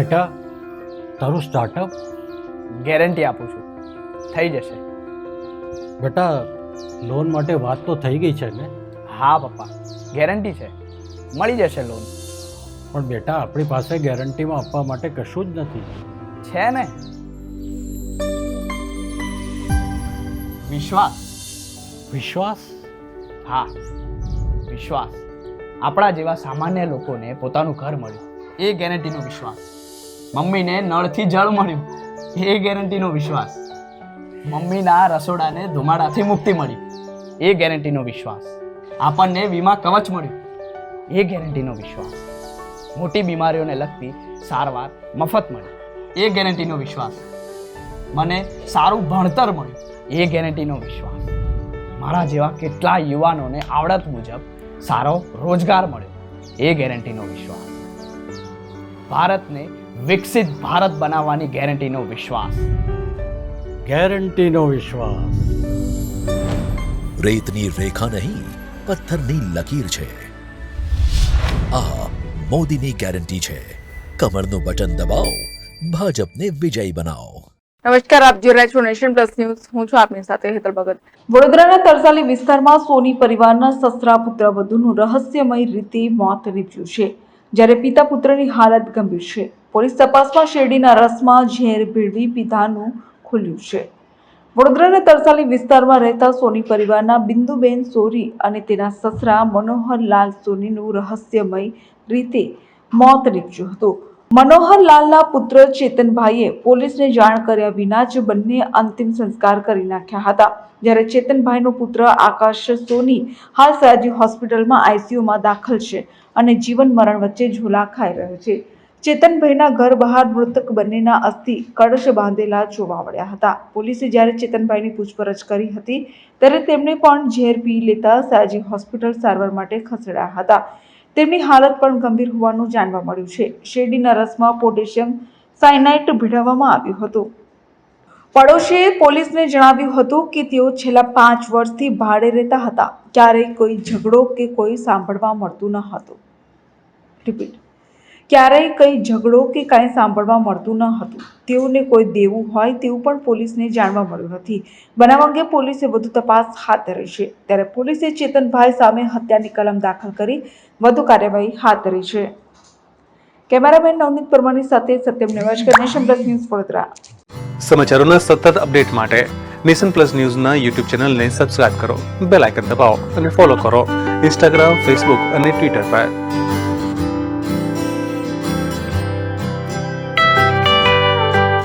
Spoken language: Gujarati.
બેટા, તારું સ્ટાર્ટઅપ? ગેરંટી આપું છું, થઈ જશે. બેટા, લોન માટે વાત તો થઈ ગઈ છે ને? હા પપ્પા, ગેરંટી છે, મળી જશે લોન. પણ બેટા, આપણી પાસે ગેરંટીમાં આપવા માટે કશું જ નથી. છે ને, વિશ્વાસ. વિશ્વાસ? હા, વિશ્વાસ. આપણા જેવા સામાન્ય લોકોને પોતાનું ઘર મળ્યું, એ ગેરંટીનો વિશ્વાસ. મમ્મીને નળથી જળ મળ્યું, એ ગેરંટીનો વિશ્વાસ. મમ્મીના રસોડાને ધુમાડાથી મુક્તિ મળી, એ ગેરંટીનો વિશ્વાસ. આપણને વીમા કવચ મળ્યું, એ ગેરંટીનો વિશ્વાસ. મોટી બીમારીઓને લગતી સારવાર મફત મળી, એ ગેરંટીનો વિશ્વાસ. મને સારું ભણતર મળ્યું, એ ગેરંટીનો વિશ્વાસ. મારા જેવા કેટલા યુવાનોને આવડત મુજબ સારો રોજગાર મળ્યો, એ ગેરંટીનો વિશ્વાસ. ભારતને વિકસિત ભારત બનાવવાની ગેરંટીનો વિશ્વાસ. ગેરંટીનો વિશ્વાસ. રેતની રેખા નહીં, પથ્થરની લકીર છે. આ મોદીની ગેરંટી છે. કમરનું બટન દબાવો, ભાજપને વિજયી બનાવો. નમસ્કાર, આપ જોઈ રહ્યા છો નેશન પ્લસ ન્યૂઝ. હું છું આપની સાથે હેતલ ભગત. વડોદરાના તરસાલી વિસ્તારમાં સોની પરિવારના સસરા પુત્રવધૂનું રહસ્યમય રીતે મોત નીપજ્યું છે, જ્યારે પિતા પુત્રની હાલત ગંભીર છે. પોલીસ તપાસમાં શેરડીના રસમાં ઝેર ભેળવી પીધાનું ખુલ્યું છે. વડોદરાના તરસાલી વિસ્તારમાં રહેતા સોની પરિવારના બિંદુબેન સોની અને તેના સસરા મનોહરલાલ સોનીનું રહસ્યમય રીતે મોત નીપજ્યું હતું. મનોહરલાલના પુત્ર ચેતનભાઈએ પોલીસને જાણ કર્યા વિના જ બંને અંતિમ સંસ્કાર કરી નાખ્યા હતા, જ્યારે ચેતનભાઈનો પુત્ર આકાશ સોની હાલ સયાજી હોસ્પિટલમાં આઈસીયુમાં દાખલ છે અને જીવન મરણ વચ્ચે ઝોલા ખાઈ રહ્યો છે. ચેતનભાઈના ઘર બહાર મૃતક બંનેના અસ્થિ કળશ બાંધેલા જોવા મળ્યા હતા. પોલીસે જ્યારે ચેતનભાઈની પૂછપરછ કરી હતી ત્યારે તેમણે પણ ઝેર પી લેતા સયાજી હોસ્પિટલ સારવાર માટે ખસેડાયા હતા. તેમની હાલત પણ ગંભીર હોવાનું જાણવા મળ્યું છે. શેરડીના રસમાં પોટેશિયમ સાયનાઇટ ભેળવવામાં આવ્યું હતું. પડોશીએ પોલીસને જણાવ્યું હતું કે તેઓ છેલ્લા 5 વર્ષથી ભાડે રહેતા હતા. ક્યારેય કોઈ ઝઘડો કે કોઈ સાંભળવા મળતું ન હતું. રિપીટ, ક્યારેય કંઈ ઝઘડો કે કાંઈ સાંભળવા મળતું ન હતું. તેઓને કોઈ દેવું હોય તેવું પણ પોલીસને જાણવા મળ્યું નથી. બનાવ અંગે પોલીસે વધુ તપાસ હાથ ધરી છે, ત્યારે પોલીસે ચેતનભાઈ સામે હત્યાની કલમ દાખલ કરી વધુ કાર્યવાહી હાથ ધરી છે. કેમેરામેન નવનીત પરમારની સાથે Satyam Nevashkar, nation plus news, Vadodara. સમાચારોના સતત અપડેટ માટે નેશન પ્લસ ન્યૂઝના યુટ્યુબ ચેનલને સબસ્ક્રાઇબ કરો, બેલ આઇકન દબાવો અને ફોલો કરો ઇન્સ્ટાગ્રામ, ફેસબુક અને ટ્વિટર પર.